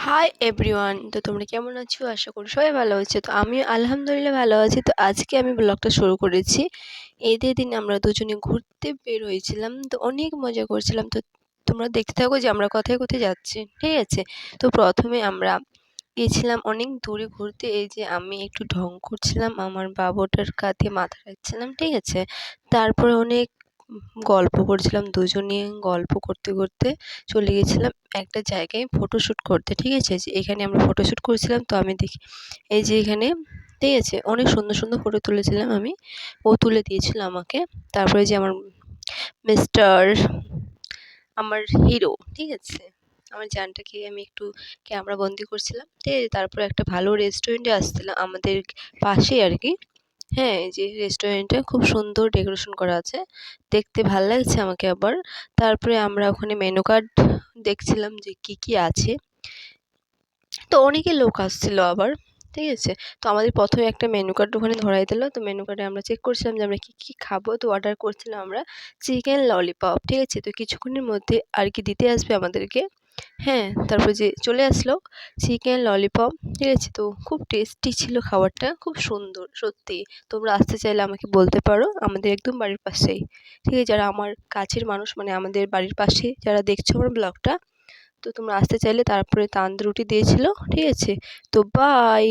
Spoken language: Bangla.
হাই এভরিওয়ান, তো তোমরা কেমন আছো? আশা করি সবাই ভালো আছে। তো আমি আলহামদুলিল্লাহ ভালো আছি। তো আজকে আমি ব্লগটা শুরু করেছি। ঈদের দিন আমরা দুজনে ঘুরতে বের হয়েছিলাম, তো অনেক মজা করছিলাম। তো তোমরা দেখতে থাকো যে আমরা কোথায় কোথায় যাচ্ছি, ঠিক আছে? তো প্রথমে আমরা গেছিলাম অনেক দূরে ঘুরতে। এই যে আমি একটু ঢং করছিলাম, আমার বাবুটার কাঁধে মাথা রাখছিলাম, ঠিক আছে? তারপরে অনেক গল্প করছিলাম, দুজনে গল্প করতে করতে চলে গেছিলাম একটা জায়গায় ফটোশ্যুট করতে, ঠিক আছে? যে এখানে আমরা ফটোশ্যুট করেছিলাম। তো আমি দেখি এই যে এখানে, ঠিক আছে, অনেক সুন্দর সুন্দর ফটো তুলেছিলাম আমি, ও তুলে দিয়েছিল আমাকে। তারপরে যে আমার মিস্টার, আমার হিরো, ঠিক আছে, আমার জানটাকে আমি একটু ক্যামেরা বন্দি করছিলাম, ঠিক আছে? তারপরে একটা ভালো রেস্টুরেন্টে আসছিলাম আমাদের পাশেই আর কি। হ্যাঁ, এই যে রেস্টুরেন্টটা খুব সুন্দর ডেকোরেশন করা আছে, দেখতে ভাল লাগছে আমাকে আবার। তারপরে আমরা ওখানে মেনু কার্ড দেখছিলাম যে কি কি আছে। তো অনেকে লোক আসছিল আবার, ঠিক আছে? তো আমাদের প্রথমে একটা মেনু কার্ড ওখানে ধরাই দিল। তো মেনু কার্ডে আমরা চেক করছিলাম যে আমরা কি কি খাবো। তো অর্ডার করছিলাম আমরা চিকেন ললিপপ, ঠিক আছে? তো কিছুক্ষণের মধ্যে আর কি দিতে আসবে আমাদেরকে। হ্যাঁ, তারপর যে চলে আসলো চিকেন ললিপপ, ঠিক আছে? তো খুব টেস্টি ছিল খাবারটা, খুব সুন্দর সত্যি। তোমরা আসতে চাইলে আমাকে বলতে পারো, আমাদের একদম বাড়ির পাশেই, ঠিক আছে? যারা আমার কাছের মানুষ, মানে আমাদের বাড়ির পাশে যারা দেখছো আমার ব্লগটা, তো তোমরা আসতে চাইলে। তারপরে তান্দুরি রুটি দিয়েছিল, ঠিক আছে? তো বাই।